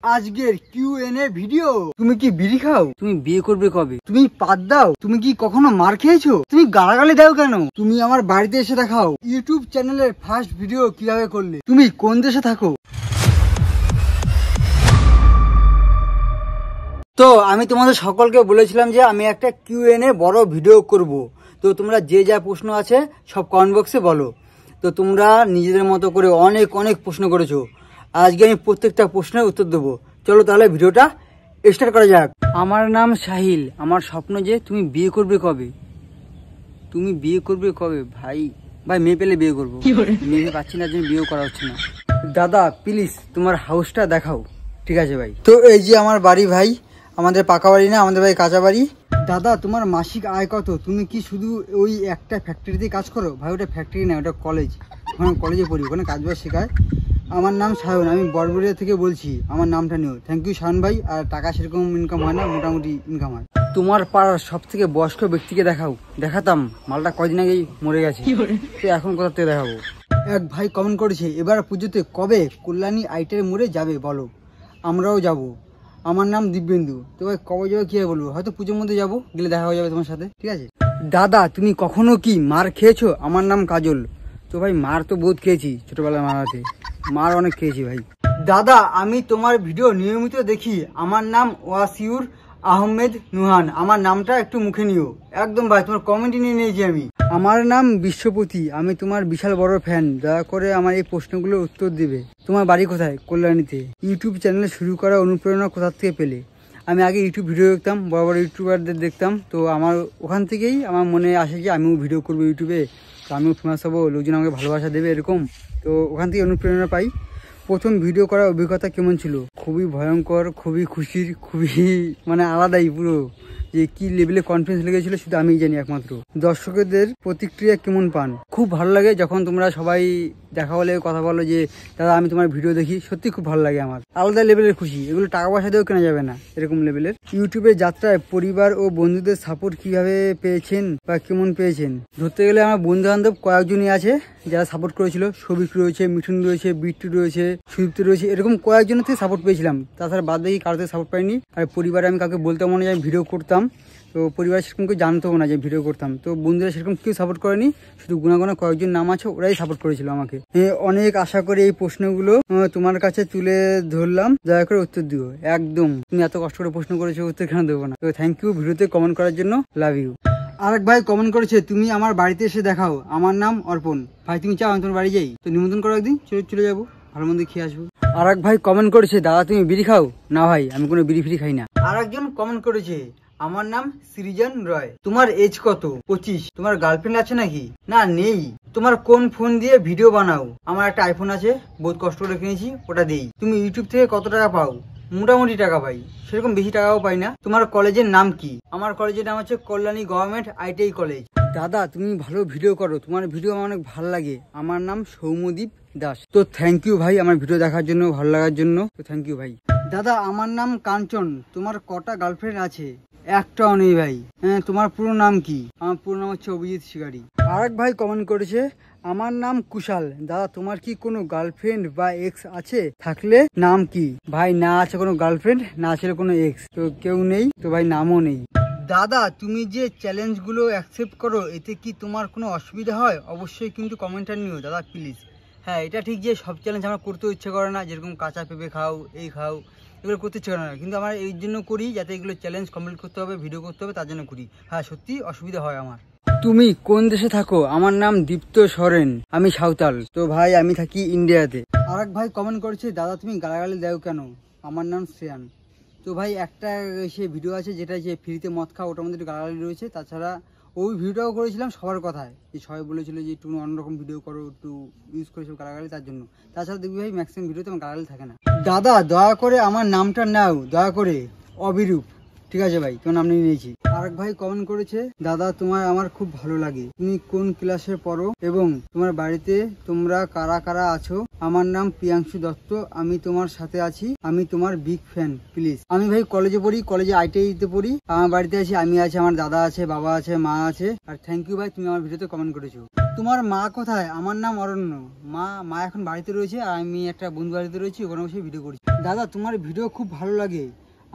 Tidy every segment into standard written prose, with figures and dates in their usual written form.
আজকের QnA video. তুমি কি বিড়ি খাও? তুমি বিয়ে করবে কবে? তুমি পাত দাও? তুমি কি কখনো মার খেয়েছো? তুমি গালাগালি দাও কেন? তুমি আমার বাড়িতে এসে দেখাও ইউটিউব চ্যানেলের ফার্স্ট ভিডিও কিভাবে করলে। তুমি কোন দেশে থাকো? তো আমি তোমাদের সকলকে বলেছিলাম যে আমি একটা কিউএনএ বড় ভিডিও করব। তো তোমরা যে যা প্রশ্ন আছে সব কমেন্ট বক্সে বলো। তো তোমরা নিজেদের মতো করে অনেক অনেক প্রশ্ন করেছো। আজকে আমি প্রত্যেকটা প্রশ্নের উত্তর দেবো। চলো তাহলে ভিডিওটা স্টার্ট করা যাক। আমার নাম সাহিল। আমার স্বপ্ন যে তুমি বিয়ে করবে কবে? তুমি বিয়ে করবে কবে? ভাই মেয়ে পেলে বিয়ে করবো, মেয়ে পাচ্ছি না, জন্য বিয়ে করা হচ্ছে না। দাদা প্লিজ তোমার হাউসটা দেখাও। ঠিক আছে ভাই। তো এই যে আমার বাড়ি ভাই, আমাদের পাকা বাড়ি না, আমাদের ভাই কাঁচা বাড়ি। দাদা তোমার মাসিক আয় কত? তুমি কি শুধু ওই একটা ফ্যাক্টরিতে কাজ করো? ভাই ওটা ফ্যাক্টরি না, ওটা কলেজ। ওখানে কলেজে পড়ি, ওখানে কাজ বাজ শেখায়। আমার নাম সায়ন, আমি বড়বড়িয়া থেকে বলছি। আমার নামটা নিও। থ্যাংক ইউ সায়ন ভাই। আর টাকা সেরকম ইনকাম হয় না, মোটামুটি ইনকাম হয়। তোমার পাড়ার সব থেকে বয়স্ক ব্যক্তিকে দেখাও। দেখাতাম, মালটা কদিন আগেই মরে গেছে, তো এখন কোথা থেকে দেখাবো? এক ভাই কমেন্ট করেছে, এবার পুজোতে কবে কল্যাণী আইটের মোড়ে যাবে বলো, আমরাও যাব। আমার নাম দিব্যেন্দু। তো ভাই কবে যাবে কি বলবো, হয়তো পুজোর মধ্যে যাবো, গেলে দেখা হয়ে যাবে তোমার সাথে। ঠিক আছে। দাদা তুমি কখনো কি মার খেয়েছো? আমার নাম কাজল। তো ভাই মার তো বহুত খেয়েছি, ছোটবেলায় মারাতে মার অনেক খেয়েছি ভাই। দাদা আমি তোমার ভিডিও নিয়মিত দেখি। আমার নাম ওয়াসিউর আহমেদ নুহান। আমার নামটা একটু মুখে নিও। একদম ভাই, তোমার কমেন্টই নিয়ে নিয়েছি আমি। আমার নাম বিশ্বপতি। আমি তোমার বিশাল বড় ফ্যান। দয়া করে আমার এই প্রশ্নগুলোর উত্তর দিবে। তোমার বাড়ি কোথায়? কল্যাণীতে। ইউটিউব চ্যানেল শুরু করা অনুপ্রেরণা কোথা থেকে পেলে? আমি আগে ইউটিউব ভিডিও দেখতাম, বড় বড় ইউটিউবারদের দেখতাম। তো আমার ওখান থেকেই আমার মনে আসে যে আমিও ভিডিও করবো ইউটিউবে, তো আমিও ফেমাস হবো, লোকজন আমাকে ভালোবাসা দেবে এরকম। তো ওখান থেকে অনুপ্রেরণা পাই। প্রথম ভিডিও করার অভিজ্ঞতা কেমন ছিল? খুবই ভয়ঙ্কর, খুবই খুশির, খুবই আলাদাই পুরো। যে কি লেভেলে কনফিডেন্স লেগেছিল শুধু আমিই জানি একমাত্র। দর্শকদের প্রতিক্রিয়া কেমন পান? খুব ভালো লাগে যখন তোমরা সবাই দেখা বলে কথা বলো যে দাদা আমি তোমার ভিডিও দেখি, সত্যি খুব ভালো লাগে আমার। আলাদা লেভেলের খুশি, এগুলো টাকা পয়সা দিয়েও কেনা যাবে না এরকম লেভেলের। ইউটিউবের যাত্রায় পরিবার ও বন্ধুদের সাপোর্ট কিভাবে পেয়েছেন বা কেমন পেয়েছেন? ধরতে গেলে আমার বন্ধু বান্ধব কয়েকজনই আছে যারা সাপোর্ট করেছিল। সবিক রয়েছে, মিঠুন রয়েছে, বিট্টু রয়েছে, সুদীপ্ত রয়েছে, এরকম কয়েকজনের থেকে সাপোর্ট পেয়েছিলাম। তাছাড়া বাদ বাকি কারোর থেকে সাপোর্ট পাইনি। আর পরিবারে আমি কাউকে বলতে মনে হয় আমি ভিডিও করতাম, তো পরিবার সেরকম কেউ জানতো না যে ভিডিও করতাম। তো বন্ধুরা সেরকম কেউ সাপোর্ট করেনি, শুধু গুণাগুণা কয়েকজন নাম আছে, ওরাই সাপোর্ট করেছিল আমাকে। অনেক আশা করে এই প্রশ্নগুলো তোমার কাছে তুলে ধরলাম, দয়া করে উত্তর দিও। একদম, তুমি এত কষ্ট করে প্রশ্ন করেছো, উত্তর কেন দেবো না? তো থ্যাংক ইউ ভিডিওতে কমেন্ট করার জন্য, লাভ ইউ। আরেক ভাই কমেন্ট করেছে, তুমি আমার বাড়িতে এসে দেখাও। আমার নাম অর্পণ। ভাই তুমি চাও আমি তোমার বাড়ি যাই? তো নিমন্ত্রণ করো, একদিন চলে যাবো, ভালো মন্দ খেয়ে আসবো। আরেক ভাই কমেন্ট করেছে, দাদা তুমি বিড়ি খাও? না ভাই আমি কোনো বিড়ি ফিড়ি খাই না। আরেকজন কমেন্ট করেছে, আমার নাম সৃজন রয়। তোমার এজ কত? 25। তোমার গার্লফ্রেন্ড আছে নাকি? না নেই। তোমার কোন ফোন দিয়ে ভিডিও বানাও? আমার একটা আইফোন আছে, বহুত কষ্ট করে কিনেছি, ওটা দিই। তুমি ইউটিউব থেকে কত টাকা পাও? মোটামুটি টাকা পাই, সেরকম বেশি টাকাও পাই না। তোমার কলেজের নাম কি? আমার কলেজের নাম হচ্ছে কল্যাণী গভর্নমেন্ট আইটিআই কলেজ। দাদা তুমি ভালো ভিডিও করো, তোমার ভিডিও আমার অনেক ভালো লাগে। আমার নাম সৌম্যদীপ দাস। তো থ্যাংক ইউ ভাই আমার ভিডিও দেখার জন্য, ভালো লাগার জন্য। তো থ্যাংক ইউ ভাই। দাদা আমার নাম কাঞ্চন। তোমার কটা গার্লফ্রেন্ড আছে? একটাও নেই ভাই। হ্যাঁ, তোমার পুরো নাম কি? আমার পুরো নাম হচ্ছে অভিজিৎ শিকারি। আরেক ভাই কমেন্ট করেছে, আমার নাম কুশাল। দাদা তোমার কি কোনো গার্লফ্রেন্ড বা এক্স আছে? থাকলে নাম কি? ভাই না আছে কোনো গার্লফ্রেন্ড, না আছে কোনো এক্স, তো কেউ নেই, তো ভাই নামও নেই। দাদা তুমি যে চ্যালেঞ্জগুলো অ্যাকসেপ্ট করো, এতে কি তোমার কোনো অসুবিধা হয়? অবশ্যই কিন্তু কমেন্টটা নিও দাদা প্লিজ। হ্যাঁ এটা ঠিক যে সব চ্যালেঞ্জ আমার করতেও ইচ্ছে করে না, যেরকম কাঁচা পেঁপে খাও, এই খাও, এগুলো করতে ইচ্ছে করে না, কিন্তু আমার এই জন্য করি যাতে এগুলো চ্যালেঞ্জ কমপ্লিট করতে হবে, ভিডিও করতে হবে, তার জন্য করি। হ্যাঁ সত্যি অসুবিধা হয় আমার। তুমি কোন দেশে থাকো? আমার নাম দীপ্ত সরেন, আমি সাঁওতাল। তো ভাই আমি থাকি ইন্ডিয়াতে। আরেক ভাই কমেন্ট করেছে, দাদা তুমি গালাগালি দাও কেন? আমার নাম শ্রেয়ান। তো ভাই একটা সে ভিডিও আছে যেটা যে ফ্রিতে মদ খাওয়া, ওটার মধ্যে একটু গালাগালি রয়েছে। তাছাড়া ওই ভিডিওটাও করেছিলাম সবার কথায়, যে সবাই বলেছিল যে একটু অন্যরকম ভিডিও করো, একটু ইউজ করেছিল গালাগালি, তার জন্য। তাছাড়া দেখবি ভাই ম্যাক্সিমাম ভিডিওতে আমার গালাগালি থাকে না। দাদা দয়া করে আমার নামটা নাও, দয়া করে। অবিরূপ। ঠিক আছে ভাই, তোমার নাম নিয়ে নিয়েছি। আরেক ভাই কমেন্ট করেছে, দাদা তোমার আমার খুব ভালো লাগে, তুমি কোন ক্লাসে পড়ো এবং তোমার বাড়িতে তোমরা কারা কারা আছো? আমার নাম প্রিয়াংশু দত্ত, আমি তোমার সাথে আছি, আমি তোমার বিগ ফ্যান, প্লিজ। আমি ভাই কলেজে পড়ি, কলেজে ITI-তে পড়ি। আমার বাড়িতে আছি, আমি আছি, আমার দাদা আছে, বাবা আছে, মা আছে। আর থ্যাংক ইউ ভাই, তুমি আমার ভিডিওতে কমেন্ট করেছো। তোমার মা কোথায়? আমার নাম অরণ্য। মা এখন বাড়িতে রয়েছে, আর আমি একটা বন্ধু বাড়িতে রয়েছি, ওখানে বসে ভিডিও করছি। দাদা তোমার ভিডিও খুব ভালো লাগে,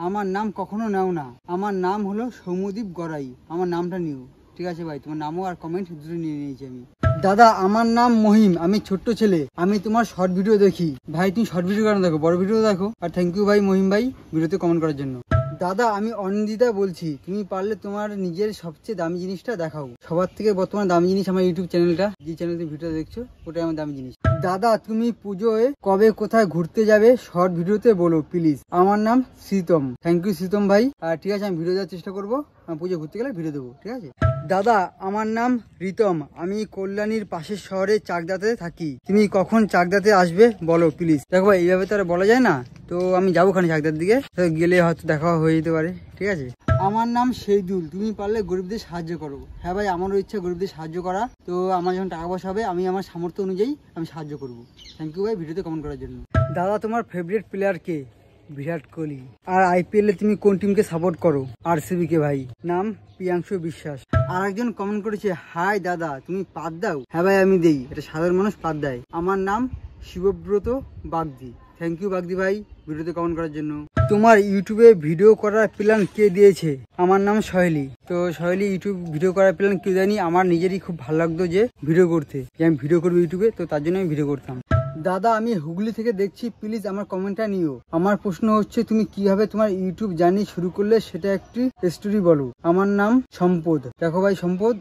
আমার নাম কখনো নাও না, আমার নাম হলো সৌম্যদীপ গড়াই, আমার নামটা নিও। ঠিক আছে ভাই, তোমার নামও আর কমেন্ট দুটো নিয়ে নিয়েছি আমি। দাদা আমার নাম মহিম, আমি ছোট্ট ছেলে, আমি তোমার শর্ট ভিডিও দেখি। ভাই তুমি শর্ট ভিডিও কেন দেখো, বড় ভিডিও দেখো। আর থ্যাংক ইউ ভাই মহিম ভাই ভিডিওতে কমেন্ট করার জন্য। দাদা আমি অনিন্দিতা বলছি, তুমি পারলে তোমার নিজের সবচেয়ে দামি জিনিসটা দেখাও। সবার থেকে বর্তমানে দামি জিনিস আমার ইউটিউব চ্যানেলটা, যে চ্যানেলে ভিডিও দেখছো ওটাই আমার দামি জিনিস। দাদা তুমি পুজোয় কবে কোথায় ঘুরতে যাবে শর্ট ভিডিওতে বলো প্লিজ। আমার নাম শ্রীতম। থ্যাংক ইউ শ্রীতম ভাই। আর ঠিক আছে, আমি ভিডিও দেওয়ার চেষ্টা করবো, আমি পুজো ঘুরতে গেলে ভিডিও দেবো। ঠিক আছে দাদা, আমার নাম রিতম, আমি কল্যাণীর পাশের শহরে চাকদাতে থাকি, তুমি কখন চাকদাতে আসবে বলো প্লিজ। দেখো ভাই, এইভাবে তো আর বলা যায় না, তো আমি যাবো ওখানে চাকদার দিকে, গেলে হয়তো দেখা হয়ে যেতে পারে। ঠিক আছে। আমার নাম শহীদুল, তুমি পারলে গরিবদের সাহায্য করো। হ্যাঁ ভাই, আমারও ইচ্ছা গরিবদের সাহায্য করা, তো আমার যখন টাকা পয়সা হবে আমি আমার সামর্থ্য অনুযায়ী আমি সাহায্য করবো। থ্যাংক ইউ ভাই ভিডিওতে কমেন্ট করার জন্য। দাদা তোমার ফেভারিট প্লেয়ার কে? বিরাট কোহলি। আর IPL এ তুমি কোন টিমকে সাপোর্ট করো? RCB কে ভাই। নাম প্রিয়াংশু বিশ্বাস। আর একজন কমেন্ট করেছে, হাই দাদা তুমি পাদ দাও? হ্যাঁ ভাই আমি দেই, এটা সাধারণ মানুষ পাদ দেয়। আমার নাম শিবব্রত বাগদি। থ্যাংক ইউ বাগদি ভাই ভিডিওতে কমেন্ট করার জন্য। তোমার ইউটিউবে ভিডিও করার প্ল্যান কে দিয়েছে? আমার নাম সহেলি। তো সহেলি ইউটিউব ভিডিও করার প্ল্যান কেউ দেয়নি, আমার নিজেরই খুব ভালো লাগতো যে ভিডিও করতে, যে আমি ভিডিও করবো ইউটিউবে, তো তার জন্য আমি ভিডিও করতাম। দাদা আমি হুগলি থেকে দেখছি, প্লিজ আমার কমেন্টটা নিও। আমার প্রশ্ন হচ্ছে, তুমি কিভাবে তোমার ইউটিউব জার্নি শুরু করলে সেটা একটি স্টোরি বলো। আমার নাম সম্পদ। দেখো ভাই সম্পদ,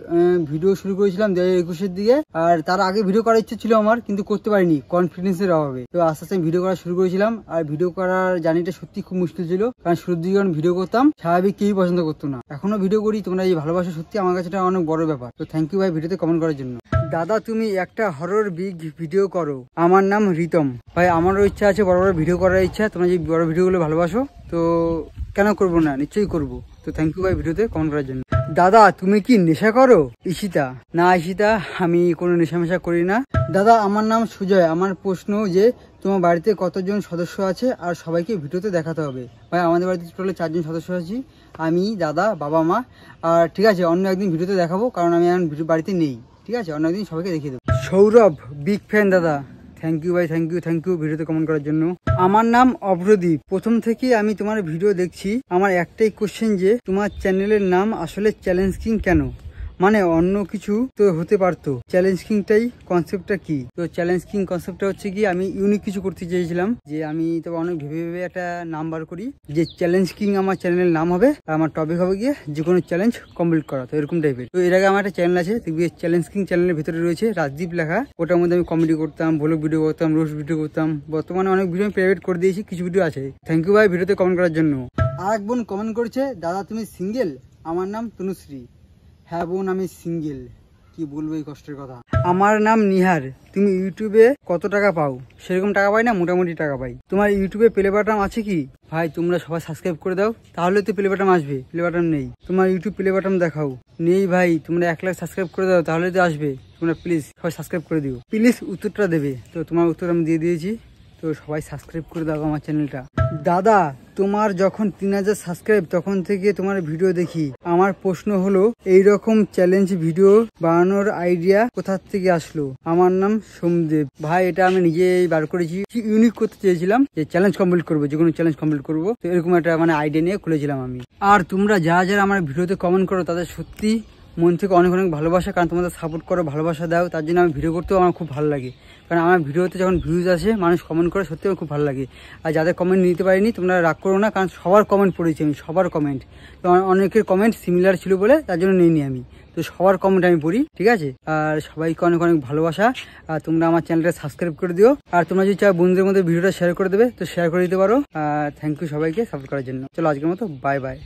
ভিডিও শুরু করেছিলাম 2021-এর দিকে, আর তার আগে ভিডিও করার ইচ্ছে ছিল আমার, কিন্তু করতে পারিনি কনফিডেন্সের অভাবে। তো আস্তে আস্তে ভিডিও করা শুরু করেছিলাম, আর ভিডিও করার জার্নিটা সত্যি খুব মুশকিল ছিল, কারণ শুরুর দিকে যখন ভিডিও করতাম স্বাভাবিক কেউই পছন্দ করতো না। এখনো ভিডিও করি, তোমরা এই ভালোবাসা সত্যি আমার কাছে অনেক বড় ব্যাপার। তো থ্যাংক ইউ ভাই ভিডিওতে কমেন্ট করার জন্য। দাদা তুমি একটা হরর বিগ ভিডিও করো। আমার নাম রিতম। ভাই আমারও ইচ্ছা আছে বড় বড় ভিডিও করার ইচ্ছা, তোমরা যে বড় ভিডিওগুলো ভালোবাসো, তো কেন করবো না, নিশ্চয়ই করবো। তো থ্যাংক ইউ ভাই ভিডিওতে কমেন্ট করার জন্য। দাদা তুমি কি নেশা করো? ঈশিতা। না ঈশিতা, আমি কোনো নেশা মেশা করি না। দাদা আমার নাম সুজয়, আমার প্রশ্ন যে তোমার বাড়িতে কতজন সদস্য আছে আর সবাইকে ভিডিওতে দেখাতে হবে। ভাই আমাদের বাড়িতে টোটাল 4 জন সদস্য আছি, আমি, দাদা, বাবা, মা। আর ঠিক আছে, অন্য একদিন ভিডিওতে দেখাবো, কারণ আমি এখন বাড়িতে নেই। ঠিক আছে, অন্য একদিন সবাইকে দেখিয়ে দেবো। সৌরভ বিগ ফ্যান দাদা। থ্যাংক ইউ ভাই, থ্যাংক ইউ ভিডিওতে কমেন্ট করার জন্য। আমার নাম অভ্রদীপ, প্রথম থেকে আমি তোমার ভিডিও দেখছি। আমার একটাই কোশ্চেন যে তোমার চ্যানেলের নাম আসলে চ্যালেঞ্জ কিং কেন? মানে অন্য কিছু তো হতে পারতো, চ্যালেঞ্জ কিংটাই কনসেপ্টটা কি? তো চ্যালেঞ্জ কিং কনসেপ্টটা হচ্ছে কি, আমি ইউনিক কিছু করতে চেয়েছিলাম, যে আমি তো অনেক ভেবে একটা নাম বার করি, যে চ্যালেঞ্জ কিং আমার চ্যানেলের নাম হবে, আর আমার টপিক হবে গিয়ে যে কোনো চ্যালেঞ্জ কমপ্লিট করা, তো এরকম টাইপের। তো এর আগে আমার একটা চ্যানেল আছে, চ্যালেঞ্জ কিং চ্যানেলের ভিতরে রয়েছে রাজদীপ লেখা, ওটার মধ্যে আমি কমেডি করতাম, ভ্লগ ভিডিও করতাম, রোস্ট ভিডিও করতাম। বর্তমানে অনেক ভিডিও আমি প্রাইভেট করে দিয়েছি, কিছু ভিডিও আছে। থ্যাংক ইউ ভাই ভিডিওতে কমেন্ট করার জন্য। আর এক বোন কমেন্ট করেছে, দাদা তুমি সিঙ্গেল? আমার নাম তনুশ্রী। হ্যাঁ বোন আমি সিঙ্গেল, কি বলবো এই কষ্টের কথা। আমার নাম নিহার, তুমি ইউটিউবে কত টাকা পাও? সেরকম টাকা পাই না, মোটামুটি টাকা পাই। তোমার ইউটিউবে প্লে বাটন আছে কি? ভাই তোমরা সবাই সাবস্ক্রাইব করে দাও, তাহলে তো প্লে বাটন আসবে, প্লে বাটন নেই। তোমার ইউটিউব প্লে বাটন দেখাও। নেই ভাই, তোমরা 1 লাখ সাবস্ক্রাইব করে দাও, তাহলে তো আসবে। তোমরা প্লিজ সবাই সাবস্ক্রাইব করে দিও, প্লিজ উত্তরটা দেবে। তো তোমার উত্তর আমি দিয়ে দিয়েছি, তো সবাই সাবস্ক্রাইব করে দাও আমার চ্যানেলটা। দাদা তোমার যখন 3000 সাবস্ক্রাইব তখন থেকে তোমার ভিডিও দেখি, আমার প্রশ্ন হলো এইরকম চ্যালেঞ্জ ভিডিও বানানোর আইডিয়া কোথা থেকে আসলো? আমার নাম সোমদেব। ভাই এটা আমি নিজেই বার করেছি, ইউনিক করতে চেয়েছিলাম, যে চ্যালেঞ্জ কমপ্লিট করবো, যে কোনো চ্যালেঞ্জ কমপ্লিট করবো, তো এরকম একটা মানে আইডিয়া নিয়ে খুলেছিলাম আমি। আর তোমরা যারা যারা আমার ভিডিওতে কমেন্ট করো তাদের সত্যি মন থেকে অনেক অনেক ভালোবাসা, কারণ তোমাদের সাপোর্ট করো, ভালোবাসা দাও, তার জন্য আমি ভিডিও করতেও আমার খুব ভালো লাগে। কারণ আমার ভিডিওতে যখন ভিউজ আসে, মানুষ কমেন্ট করে, সত্যি আমার খুব ভালো লাগে। আর যাদের কমেন্ট নিতে পারিনি তোমরা রাগ করো না, কারণ সবার কমেন্ট পড়েছি আমি, সবার কমেন্ট। তো অনেকের কমেন্ট সিমিলার ছিল বলে তার জন্য নিইনি আমি, তো সবার কমেন্ট আমি পড়ি। ঠিক আছে, আর সবাইকে অনেক অনেক ভালোবাসা। আর তোমরা আমার চ্যানেলটা সাবস্ক্রাইব করে দিও, আর তোমরা যদি চাও বন্ধুদের মধ্যে ভিডিওটা শেয়ার করে দেবে, তো শেয়ার করে দিতে পারো। থ্যাংক ইউ সবাইকে সাপোর্ট করার জন্য। চলো আজকের মতো বাই বাই।